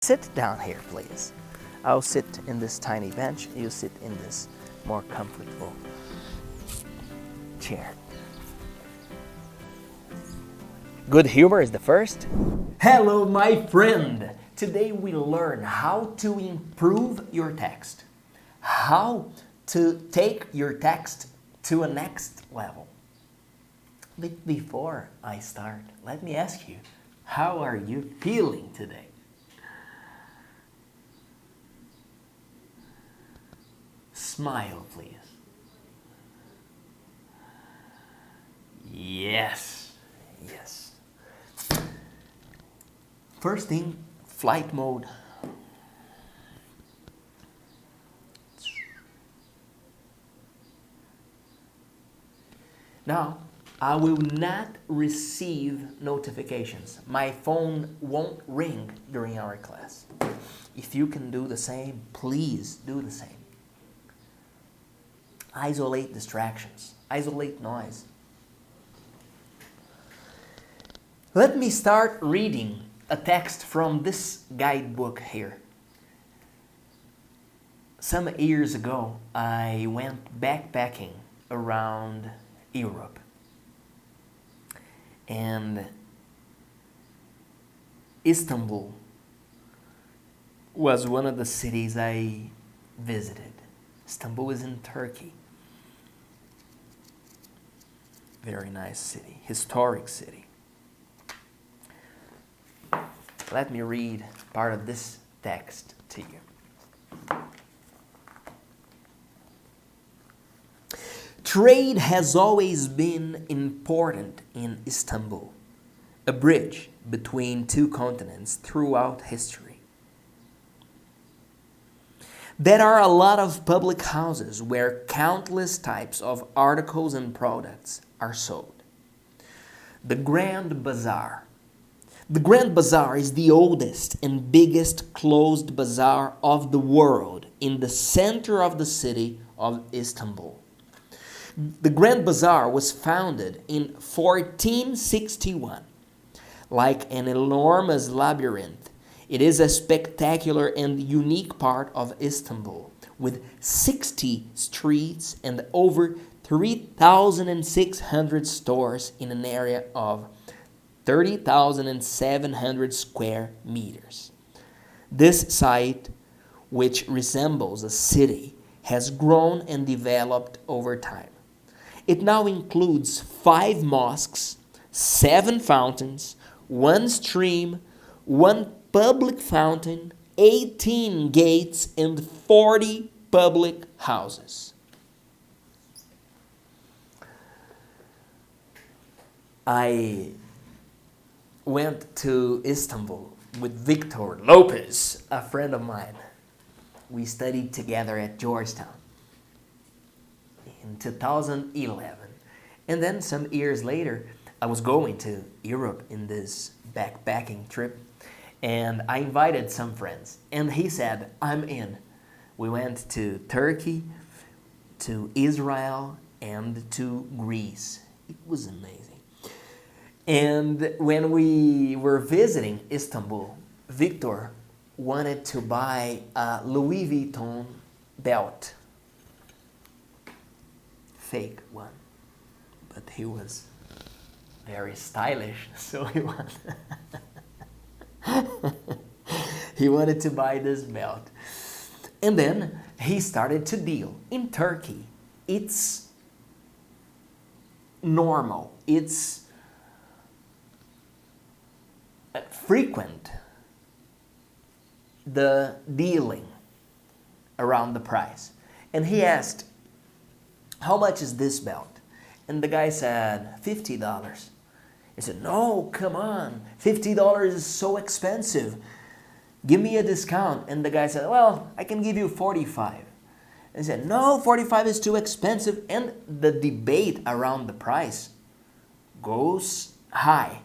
Sit down here, please. I'll sit in this tiny bench. You sit in this more comfortable chair. Good humor is the first. Hello, my friend. Today we learn how to improve your text. How to take your text to a next level. But before I start, let me ask you, how are you feeling today? Smile, please. Yes, yes. First thing, flight mode. Now, I will not receive notifications. My phone won't ring during our class. If you can do the same, please do the same. Isolate distractions. Isolate noise. Let me start reading a text from this guidebook here. Some years ago, I went backpacking around Europe. And Istanbul was one of the cities I visited. Istanbul is in Turkey. Very nice city, historic city. Let me read part of this text to you. Trade has always been important in Istanbul, a bridge between two continents throughout history. There are a lot of public houses where countless types of articles and products are sold. The Grand Bazaar. The Grand Bazaar is the oldest and biggest closed bazaar of the world in the center of the city of Istanbul. The Grand Bazaar was founded in 1461. Like an enormous labyrinth, it is a spectacular and unique part of Istanbul, with 60 streets and over 3,600 stores in an area of 30,700 square meters. This site, which resembles a city, has grown and developed over time. It now includes 5 mosques, 7 fountains, 1 stream, 1 public fountain, 18 gates, and 40 public houses. I went to Istanbul with Victor Lopez, a friend of mine. We studied together at Georgetown in 2011. And then some years later, I was going to Europe in this backpacking trip, and I invited some friends. And he said, I'm in. We went to Turkey, to Israel, and to Greece. It was amazing. And when we were visiting Istanbul, Victor wanted to buy a Louis Vuitton belt. Fake one. But he was very stylish, so he wanted to buy this belt. And then he started to deal. In Turkey, it's normal. It's frequent, the dealing around the price. And he asked, how much is this belt? And the guy said, $50. He said, no, come on, $50 is so expensive. Give me a discount. And the guy said, well, I can give you 45. And he said, no, 45 is too expensive. And the debate around the price goes high.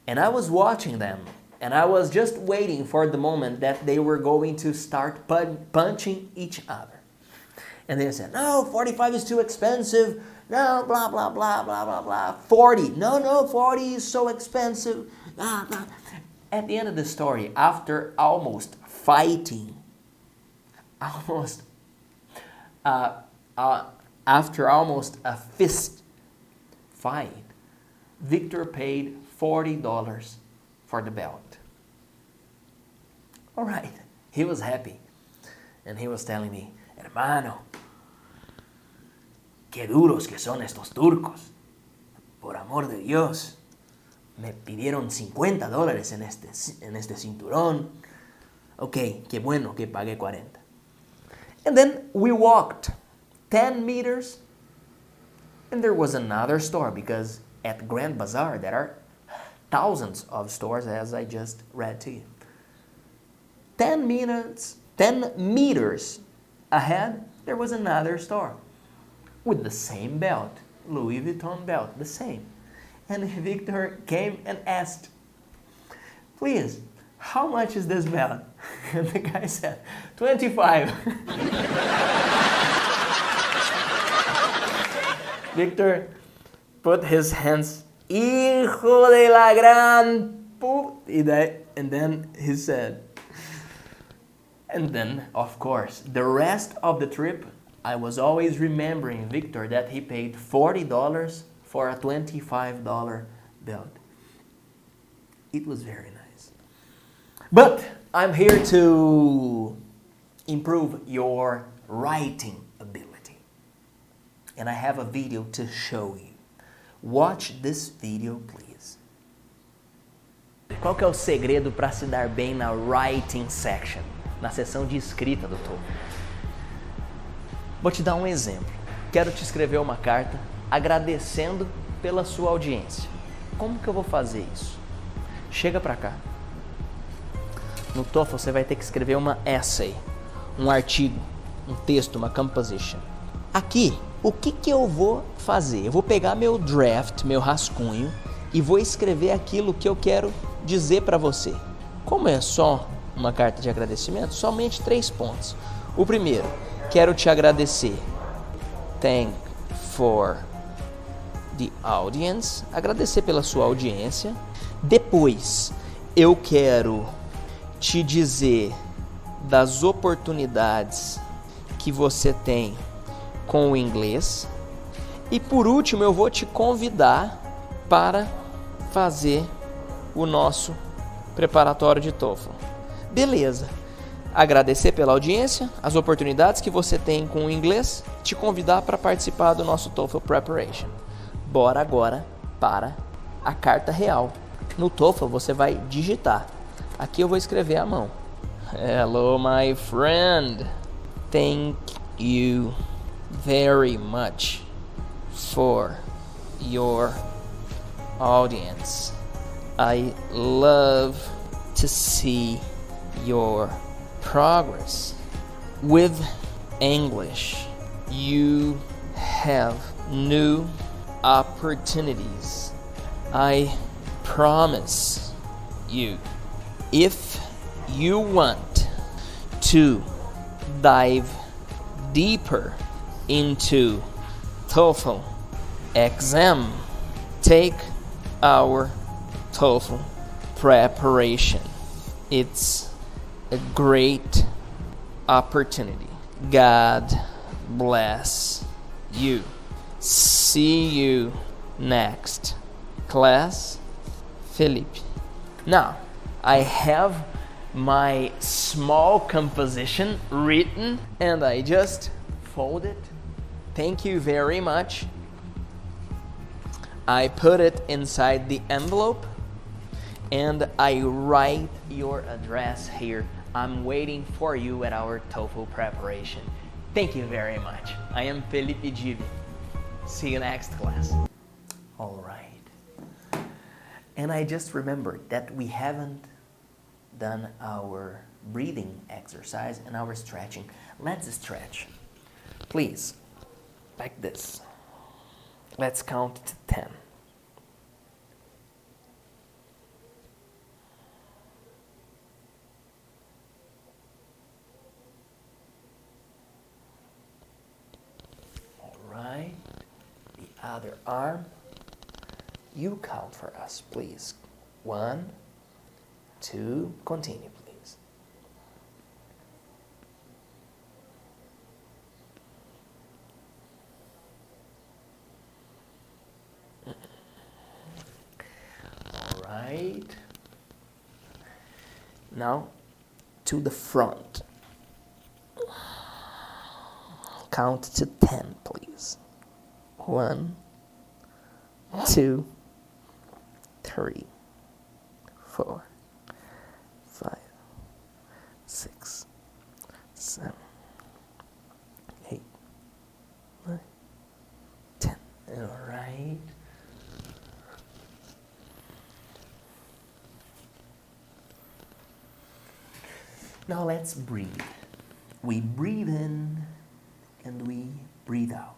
And I was watching them, and I was just waiting for the moment that they were going to start punching each other. And they said, no, 45 is too expensive. No, blah, blah, blah, blah, blah, blah. 40. No, 40 is so expensive. Blah, blah. At the end of the story, after almost fighting, after almost a fist fight, Victor paid $40 for the belt. All right, he was happy. And he was telling me, hermano, qué duros que son estos turcos. Por amor de Dios, me pidieron $50 en este cinturón. Ok, qué bueno que pagué 40. And then we walked 10 meters, and there was another store, because at Grand Bazaar there are thousands of stores, as I just read to you. 10 meters ahead, there was another store with the same belt, Louis Vuitton belt, the same. And Victor came and asked, please, how much is this belt? And the guy said, 25. Victor put his hands, hijo de la gran puta, and then he said, and then, of course, the rest of the trip, I was always remembering Victor that he paid $40 for a $25 belt. It was very nice. But I'm here to improve your writing ability. And I have a video to show you. Watch this video, please. Qual que é o segredo para se dar bem na writing section, na seção de escrita do TOEFL? Vou te dar um exemplo. Quero te escrever uma carta agradecendo pela sua audiência. Como que eu vou fazer isso? Chega para cá. No TOEFL você vai ter que escrever uma essay, um artigo, um texto, uma composition. Aqui, o que eu vou fazer? Eu vou pegar meu draft, meu rascunho, e vou escrever aquilo que eu quero dizer para você. Como é só uma carta de agradecimento, somente 3 pontos. O primeiro, quero te agradecer. Thank for the audience. Agradecer pela sua audiência. Depois, eu quero te dizer das oportunidades que você tem com o inglês. E por último, eu vou te convidar para fazer o nosso preparatório de TOEFL. Beleza. Agradecer pela audiência, as oportunidades que você tem com o inglês, te convidar para participar do nosso TOEFL Preparation. Bora agora para a carta real. No TOEFL você vai digitar. Aqui eu vou escrever à mão. Hello, my friend. Thank you very much for your audience. I love to see your progress. With English, you have new opportunities. I promise you. If you want to dive deeper into TOEFL exam, take our TOEFL preparation. It's a great opportunity. God bless you. See you next class, Felipe. Now, I have my small composition written and I just fold it. Thank you very much. I put it inside the envelope and I write your address here. I'm waiting for you at our TOEFL preparation. Thank you very much. I am Felipe Dib. See you next class. All right. And I just remembered that we haven't done our breathing exercise and our stretching. Let's stretch. Please, like this. Let's count to 10. All right. The other arm. You count for us, please. 1, to continue, please. All right. Now, to the front. Count to 10, please. 1, 2, 3, 4, 5, 6, 7, 8, 9, 10. All right. Now let's breathe. We breathe in and we breathe out.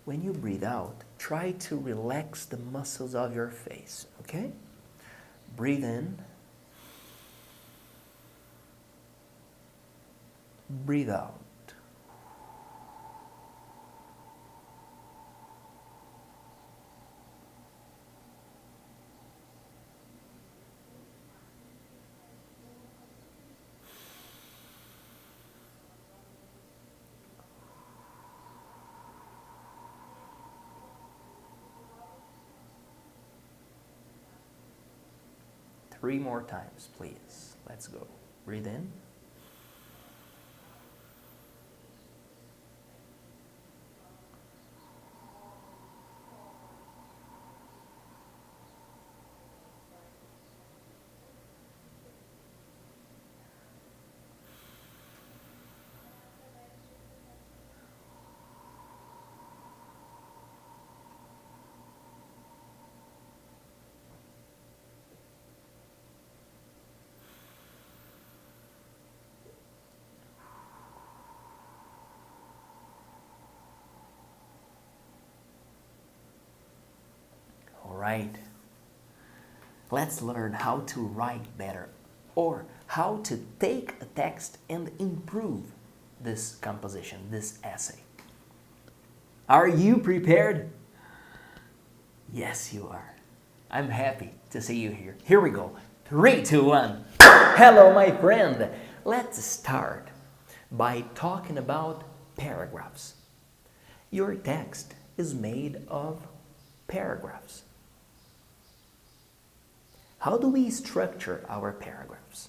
When you breathe out, try to relax the muscles of your face, okay? Breathe in. Breathe out. Three more times, please. Let's go. Breathe in. Right. Let's learn how to write better, or how to take a text and improve this composition, this essay. Are you prepared? Yes, you are. I'm happy to see you here. Here we go. 3, 2, 1. Hello, my friend. Let's start by talking about paragraphs. Your text is made of paragraphs. How do we structure our paragraphs?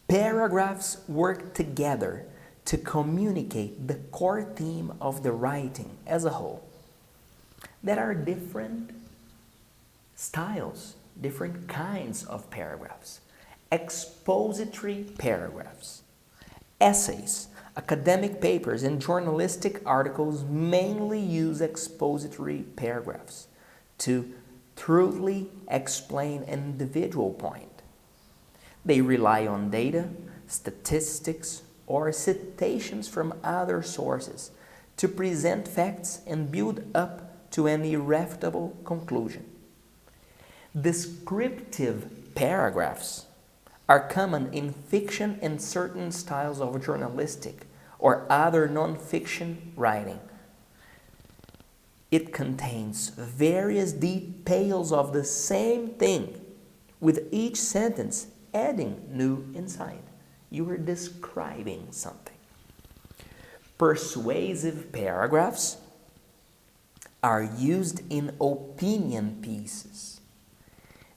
Paragraphs work together to communicate the core theme of the writing as a whole. There are different styles, different kinds of paragraphs. Expository paragraphs, essays, academic papers, and journalistic articles mainly use expository paragraphs to truly explain an individual point. They rely on data, statistics, or citations from other sources to present facts and build up to an irrefutable conclusion. Descriptive paragraphs are common in fiction and certain styles of journalistic or other non-fiction writing. It contains various details of the same thing, with each sentence adding new insight. You are describing something. Persuasive paragraphs are used in opinion pieces.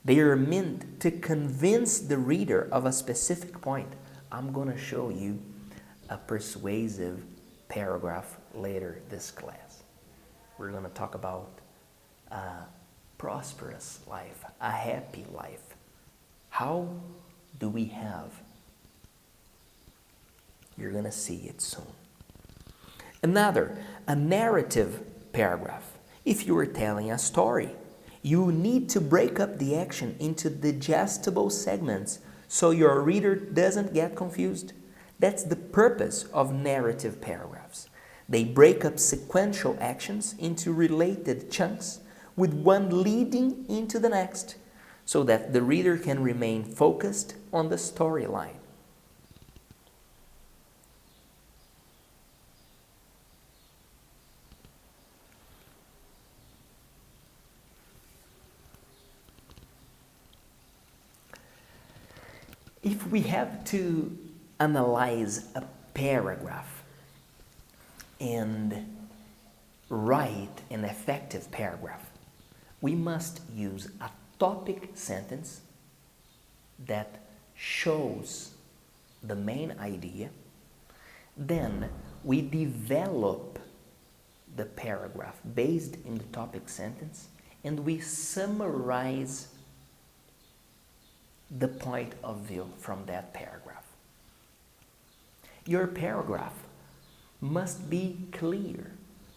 They are meant to convince the reader of a specific point. I'm going to show you a persuasive paragraph later this class. We're going to talk about a prosperous life, a happy life. How do we have? You're going to see it soon. Another, a narrative paragraph. If you are telling a story, you need to break up the action into digestible segments so your reader doesn't get confused. That's the purpose of narrative paragraphs. They break up sequential actions into related chunks with one leading into the next, so that the reader can remain focused on the storyline. If we have to analyze a paragraph and write an effective paragraph, we must use a topic sentence that shows the main idea. Then we develop the paragraph based in the topic sentence, and we summarize the point of view from that paragraph. Your paragraph must be clear,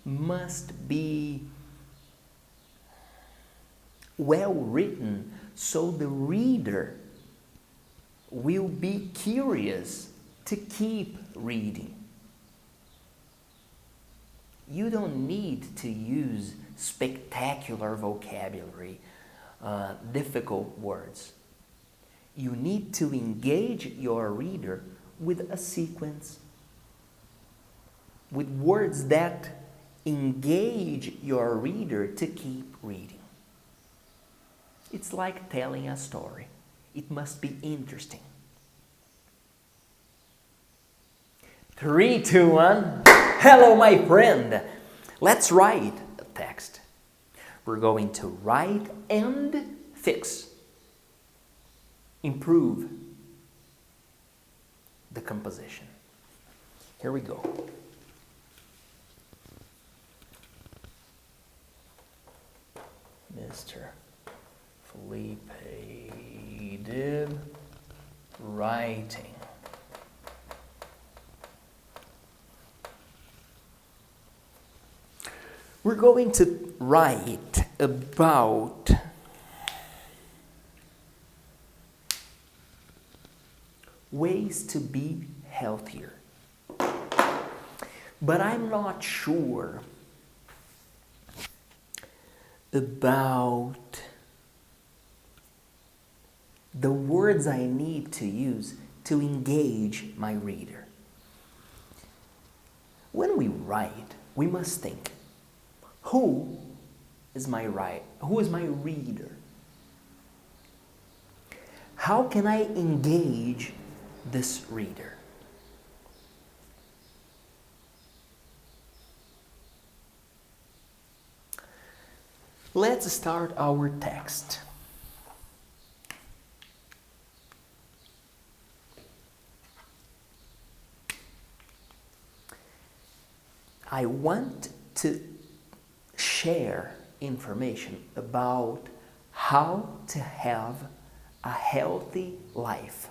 must be well written, so the reader will be curious to keep reading. You don't need to use spectacular vocabulary, difficult words. You need to engage your reader with a sequence, with words that engage your reader to keep reading. It's like telling a story. It must be interesting. 3, 2, 1. Hello, my friend. Let's write a text. We're going to write and fix. Improve the composition. Here we go. Mr. Felipe Dib, writing. We're going to write about ways to be healthier. But I'm not sure about the words I need to use to engage my reader. When we write, we must think, who is my reader? How can I engage this reader? Let's start our text. I want to share information about how to have a healthy life.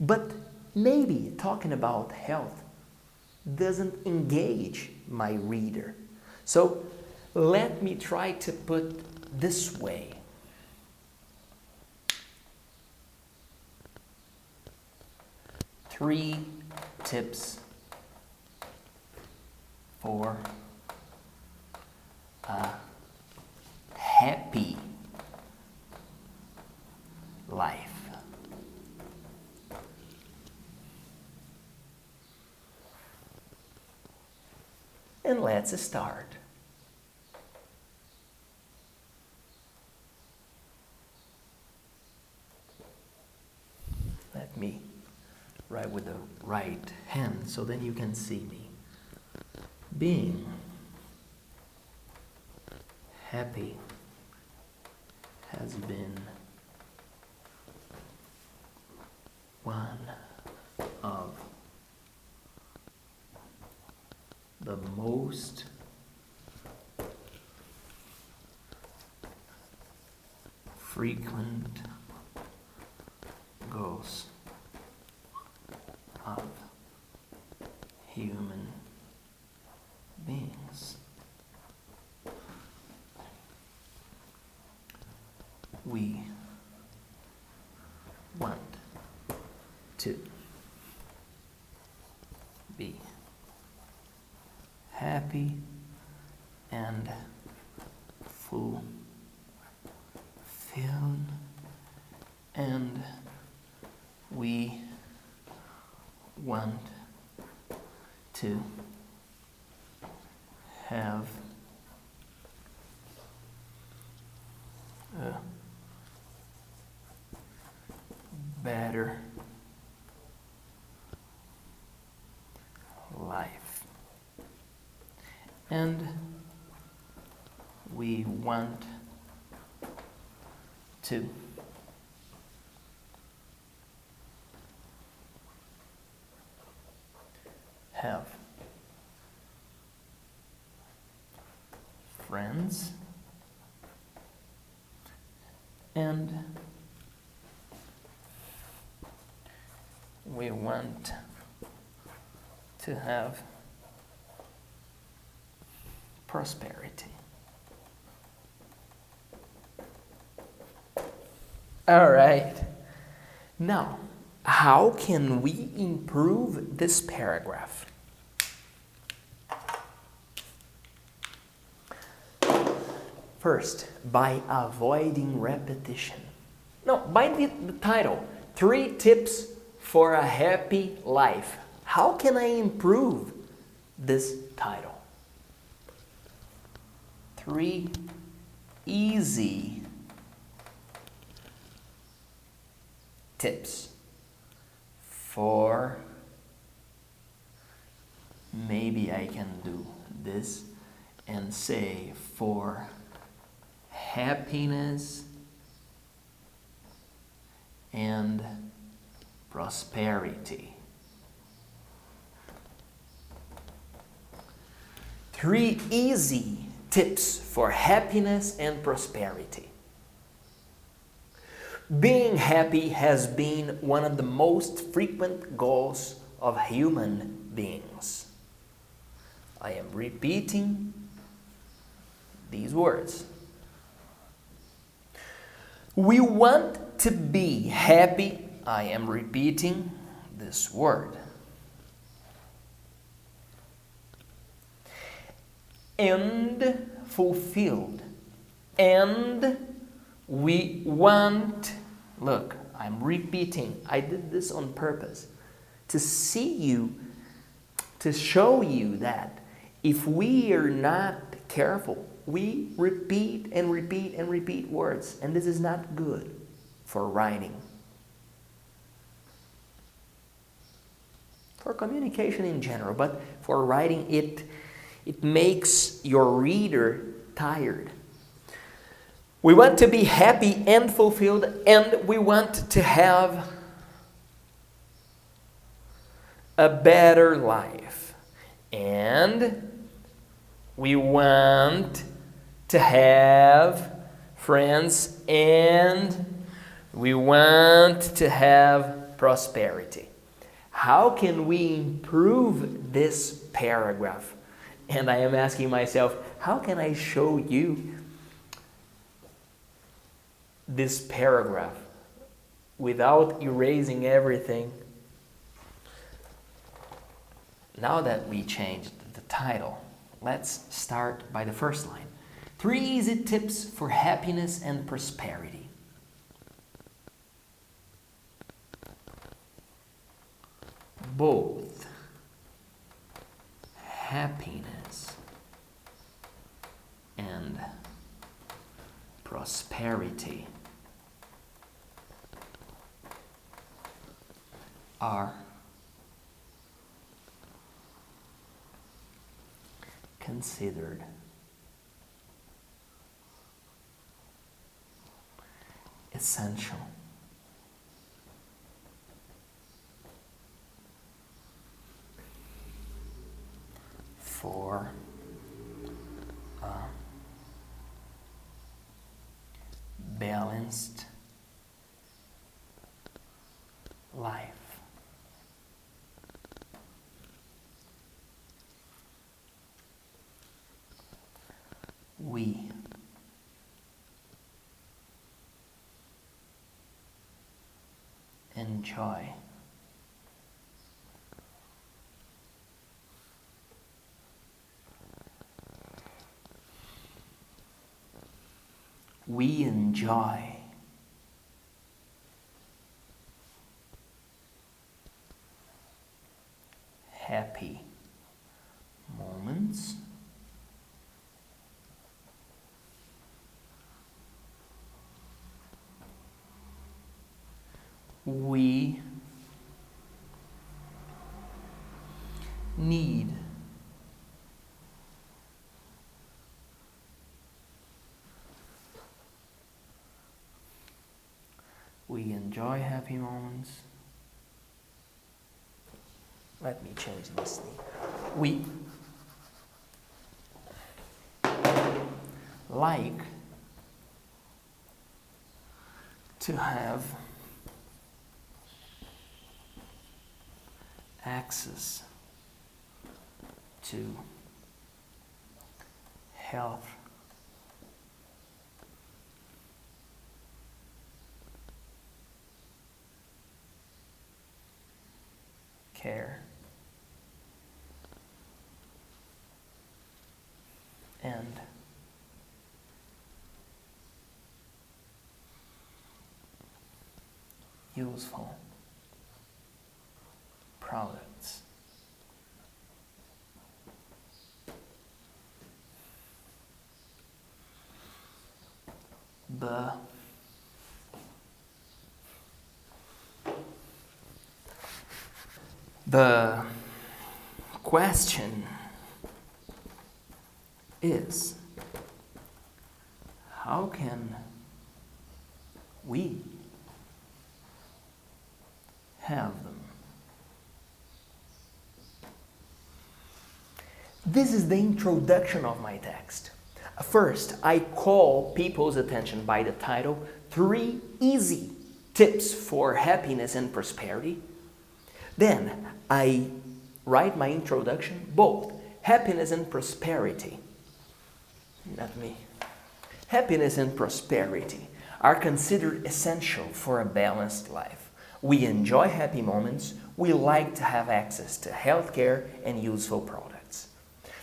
But maybe talking about health doesn't engage my reader. So let me try to put this way. Three tips for a happy life. And let's start. Let me write with the right hand so then you can see me. Being happy has been one of the most frequent goals of human beings. We want to be happy and fulfilled, and we want to have a better life, and we want to have friends, and we want to have prosperity. All right. Now, how can we improve this paragraph? First, by avoiding repetition. No, by the title, 3 tips for a happy life. How can I improve this title? 3 easy tips for, maybe I can do this and say, for happiness and prosperity. 3 easy tips for happiness and prosperity. Being happy has been one of the most frequent goals of human beings. I am repeating these words. We want to be happy. I am repeating this word. And fulfilled. And we want, look, I'm repeating. I did this on purpose to see you, to show you that if we are not careful, we repeat and repeat and repeat words, and this is not good for writing. For communication in general, but for writing it makes your reader tired. We want to be happy and fulfilled, and we want to have a better life. And we want to have friends, and we want to have prosperity. How can we improve this paragraph? And I am asking myself, how can I show you this paragraph without erasing everything? Now that we changed the title, let's start by the first line. 3 easy tips for happiness and prosperity. Both happiness and prosperity are considered essential for a balanced life. We enjoy We enjoy happy moments. We need we enjoy happy moments. Let me change this thing. We like to have access to health care and useful products. The question is, how can we have them? This is the introduction of my text. First, I call people's attention by the title, 3 Easy Tips for Happiness and Prosperity. Then, I write my introduction, both happiness and prosperity. Not me. Happiness and prosperity are considered essential for a balanced life. We enjoy happy moments. We like to have access to healthcare and useful products.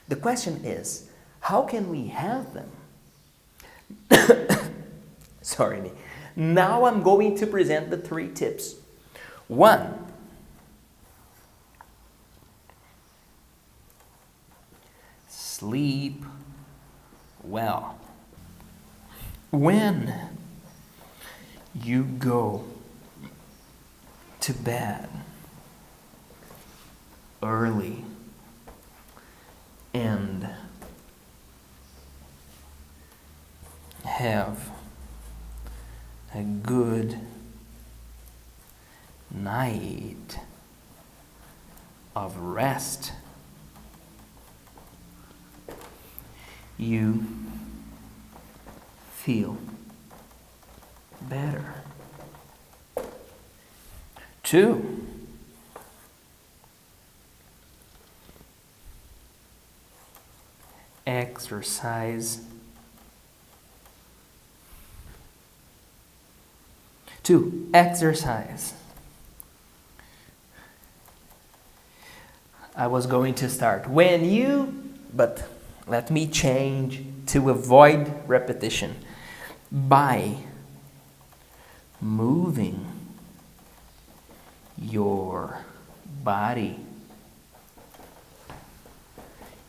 The question is, how can we have them? Sorry me. Now I'm going to present the 3 tips. 1. Sleep well. When you go to bed early and have a good night of rest, you feel better. 2, exercise. 2, exercise. I was going to start but let me change to avoid repetition. By moving your body,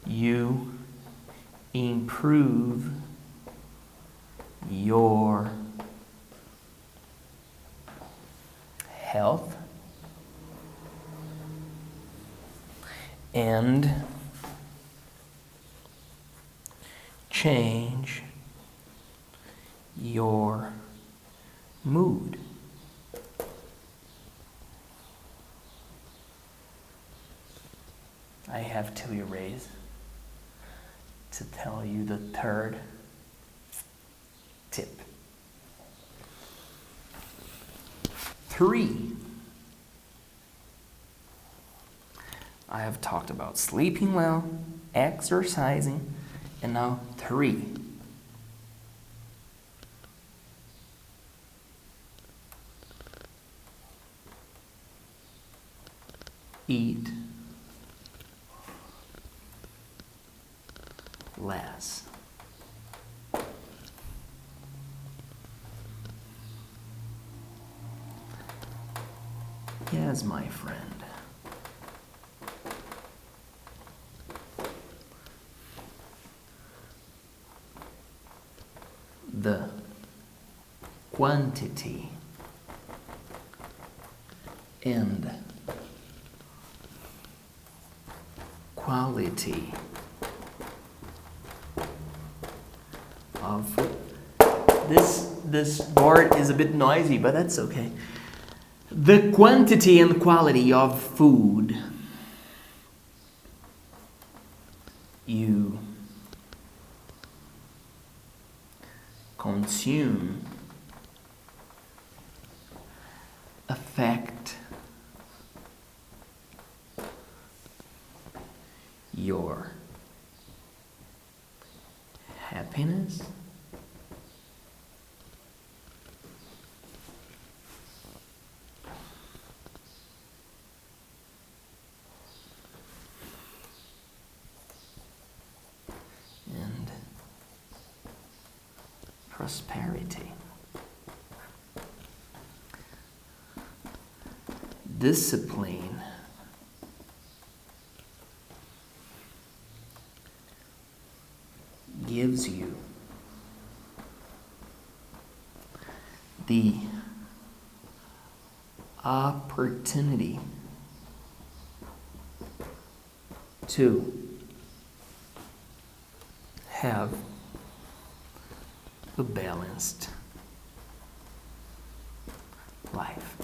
you improve your health and change your mood. I have to erase to tell you the 3rd tip. 3. I have talked about sleeping well, exercising, and now 3. Eat less. Yes, my friend. The quantity and quality of this board is a bit noisy, but that's okay. The quantity and quality of food you consume affect your happiness, and prosperity. Discipline gives you the opportunity to have a balanced life.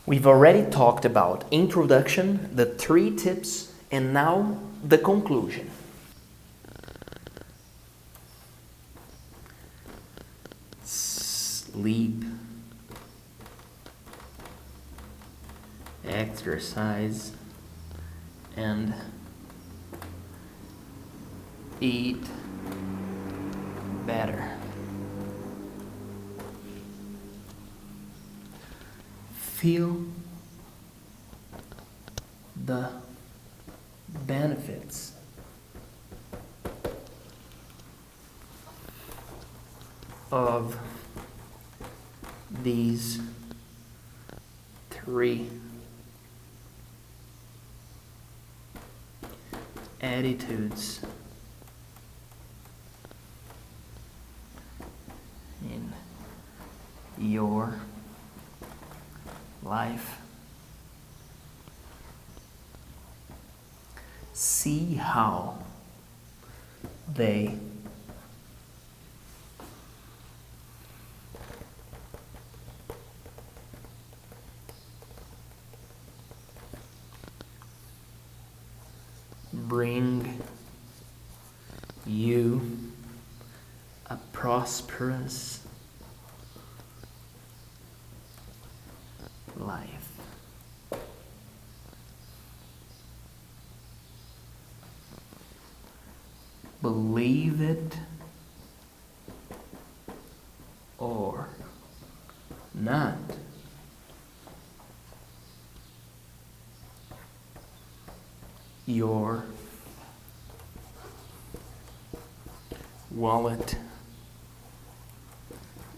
We've already talked about introduction, the 3 tips, and now the conclusion. Sleep, exercise, and eat better. Feel the benefits of these 3 attitudes in your life. See how they bring you a prosperous life. Believe it or not. Your wallet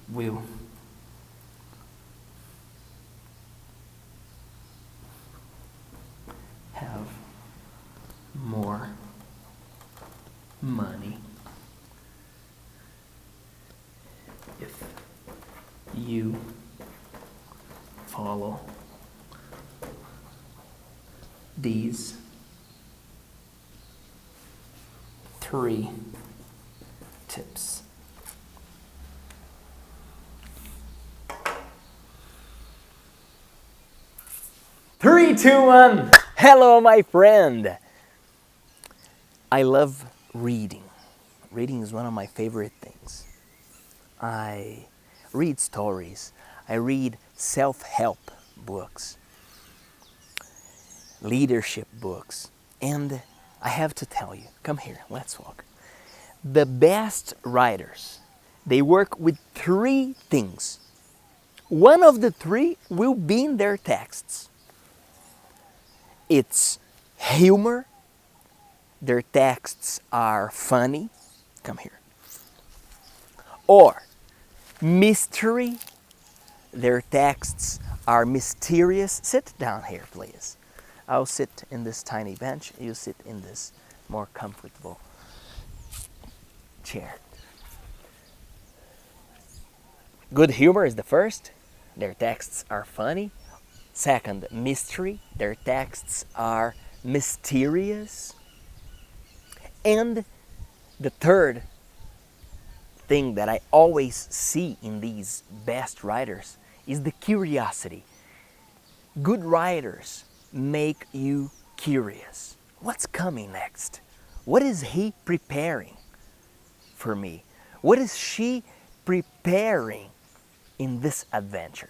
will have more money if you follow these 3 tips. 3, 2, 1. Hello, my friend. I love reading. Reading is one of my favorite things. I read stories. I read self-help books, leadership books, and I have to tell you, come here, let's walk. The best writers, they work with 3 things. One of the 3 will be in their texts. It's humor. Their texts are funny. Come here. Or Mystery. Their texts are mysterious. Sit down here, please. I'll sit in this tiny bench. You sit in this more comfortable chair. Good humor is the first. Their texts are funny. Second, mystery. Their texts are mysterious. And the third thing that I always see in these best writers is the curiosity. Good writers make you curious. What's coming next? What is he preparing for me? What is she preparing in this adventure?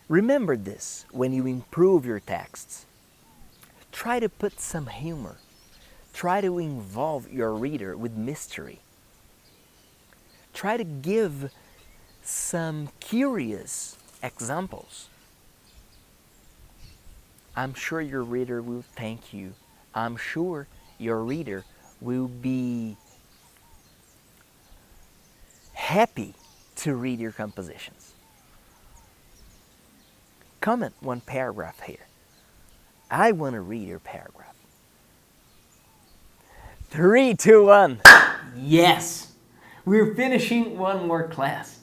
Remember this when you improve your texts. Try to put some humor. Try to involve your reader with mystery. Try to give some curious examples. I'm sure your reader will thank you. I'm sure your reader will be happy to read your compositions. Comment one paragraph here. I want to read your paragraph. 3, 2, 1. Yes! We're finishing one more class.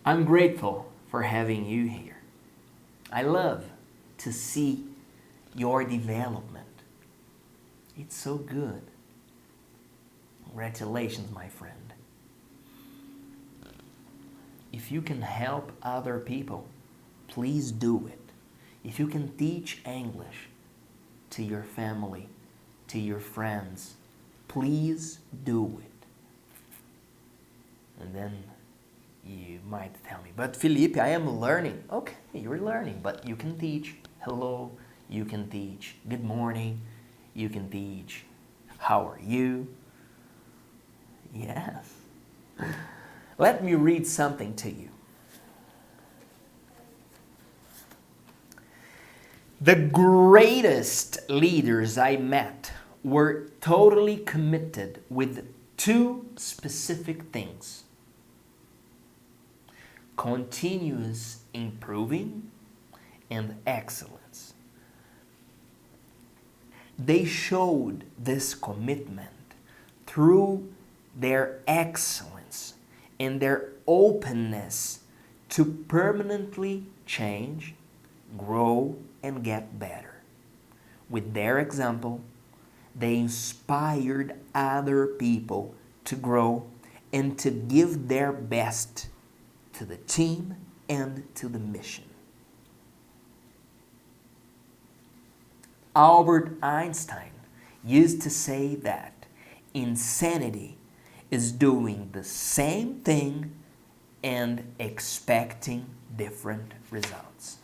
I'm grateful for having you here. I love to see your development. It's so good. Congratulations, my friend. If you can help other people, please do it. If you can teach English to your family, to your friends, please do it. And then you might tell me, but Felipe, I am learning. Okay, you're learning, but you can teach hello, you can teach good morning, you can teach how are you. Yes. Let me read something to you. The greatest leaders I met were totally committed with 2 specific things: continuous improving and excellence. They showed this commitment through their excellence and their openness to permanently change, grow, and get better. With their example, they inspired other people to grow and to give their best to the team and to the mission. Albert Einstein used to say that insanity is doing the same thing and expecting different results.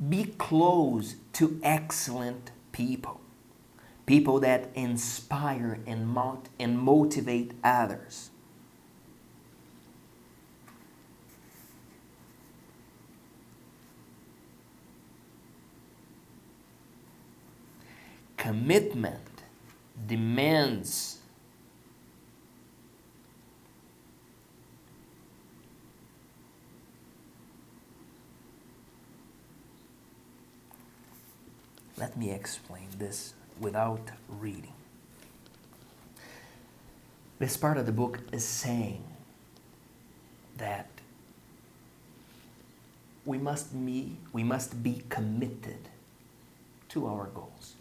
Be close to excellent people, people that inspire and motivate others. Commitment demands Let me explain this without reading. This part of the book is saying that we must be committed to our goals.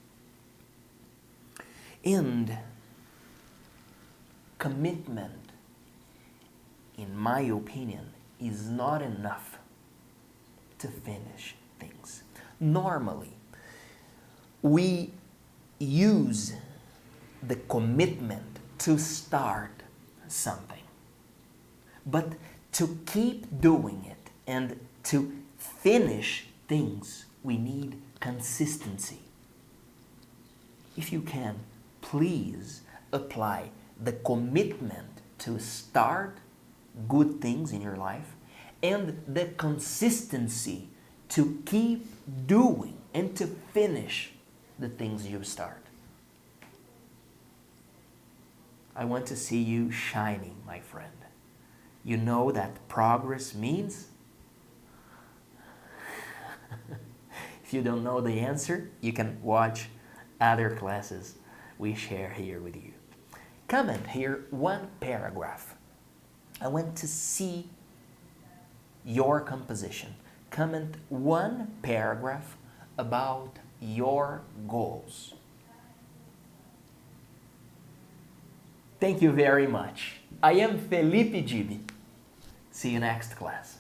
And commitment, in my opinion, is not enough to finish things. Normally, we use the commitment to start something. But to keep doing it and to finish things, we need consistency. If you can, please apply the commitment to start good things in your life and the consistency to keep doing and to finish the things you start. I want to see you shining, my friend. You know that progress means? If you don't know the answer, you can watch other classes we share here with you. Comment here one paragraph. I want to see your composition. Comment one paragraph about your goals. Thank you very much. I am Felipe Dib. See you next class.